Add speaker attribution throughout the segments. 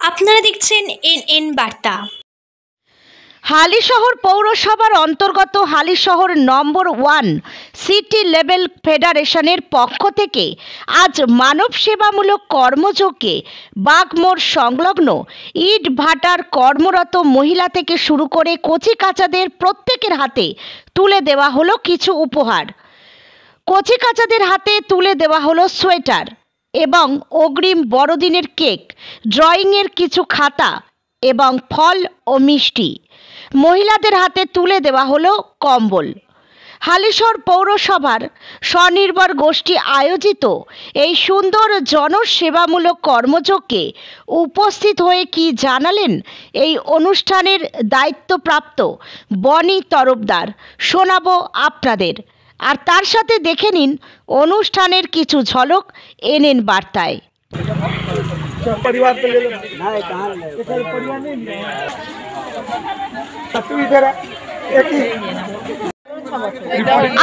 Speaker 1: আপনারা দেখছেন এনএন বার্তা।
Speaker 2: হালিশহর পৌরসভার অন্তর্গত হালিশহর নম্বর 1 সিটি লেভেল ফেডারেশনের পক্ষ থেকে আজ মানব সেবামূলক কর্মযজ্ঞে বাগমোড় সংলগ্ন ইট ভাটার কর্মরত মহিলা থেকে শুরু করে কচি কাচাদের প্রত্যেকের হাতে তুলে দেওয়া হলো কিছু উপহার। কচি কাচাদের হাতে তুলে দেওয়া হলো সোয়েটার এবং অগ্রিম বড়দিনের কেক, ড্রয়িংয়ের কিছু খাতা এবং ফল ও মিষ্টি। মহিলাদের হাতে তুলে দেওয়া হলো কম্বল। হালিশহর পৌরসভার স্বনির্ভর গোষ্ঠী আয়োজিত এই সুন্দর জনসেবামূলক কর্মযজ্ঞে উপস্থিত হয়ে কি জানালেন এই অনুষ্ঠানের দায়িত্বপ্রাপ্ত বনি তরফদার, শোনাবো আপনাদের। আর তার সাথে দেখে নিন অনুষ্ঠানের কিছু ঝলক এনএন বার্তায়।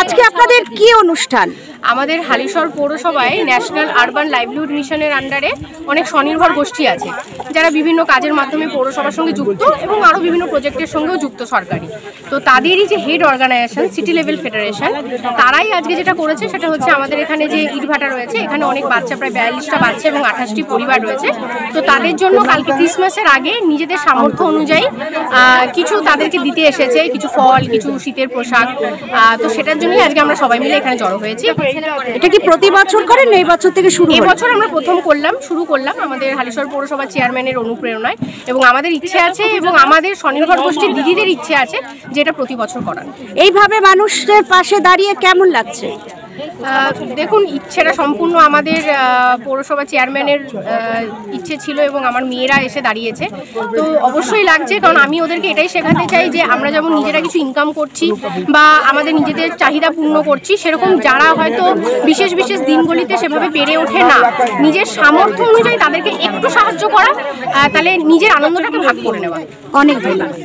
Speaker 2: আজকে আপনাদের কি অনুষ্ঠান?
Speaker 3: আমাদের হালিশহর পৌরসভায় ন্যাশনাল আরবান লাইভলিহুড মিশনের আন্ডারে অনেক স্বনির্ভর গোষ্ঠী আছে, যারা বিভিন্ন কাজের মাধ্যমে পৌরসভার সঙ্গে যুক্ত এবং আরও বিভিন্ন প্রজেক্টের সঙ্গেও যুক্ত সরকারি। তো তাদেরই যে head organisation city level federation, তারাই আজকে যেটা করেছে সেটা হচ্ছে আমাদের এখানে যে ইটভাটা রয়েছে, এখানে অনেক বাচ্চা, প্রায় 42টা বাচ্চা এবং 28টি পরিবার রয়েছে। তো তাদের জন্য কালকে ক্রিসমাসের আগে নিজেদের সামর্থ্য অনুযায়ী কিছু তাদেরকে দিতে এসেছে, কিছু ফল, কিছু শীতের পোশাক। তো সেটার জন্যই আজকে আমরা সবাই মিলে এখানে জড়ো হয়েছি।
Speaker 2: এটা কি প্রতি বছর করেন না এই বছর থেকে শুরু?
Speaker 3: এই বছর আমরা শুরু করলাম আমাদের হালিশহর পৌরসভা চেয়ারম্যানের অনুপ্রেরণায়, এবং আমাদের ইচ্ছে আছে এবং আমাদের স্বনির্ভর গোষ্ঠীর দিদিদের ইচ্ছে আছে যে এটা প্রতি বছর করার।
Speaker 2: এইভাবে মানুষের পাশে দাঁড়িয়ে কেমন লাগছে?
Speaker 3: দেখুন, ইচ্ছেটা সম্পূর্ণ আমাদের পৌরসভা চেয়ারম্যানের ইচ্ছে ছিল এবং আমার মেয়েরা এসে দাঁড়িয়েছে। তো অবশ্যই লাগছে, কারণ আমি ওদেরকে এটাই শেখাতে চাই যে আমরা যেমন নিজেরা কিছু ইনকাম করছি বা আমাদের নিজেদের চাহিদা পূর্ণ করছি, সেরকম যারা হয়তো বিশেষ বিশেষ দিনগুলিতে সেভাবে পেরে ওঠে না, নিজের সামর্থ্য অনুযায়ী তাদেরকে একটু সাহায্য করা, তাহলে নিজের আনন্দটাকে ভাগ করে নেওয়া।
Speaker 2: অনেক ধন্যবাদ।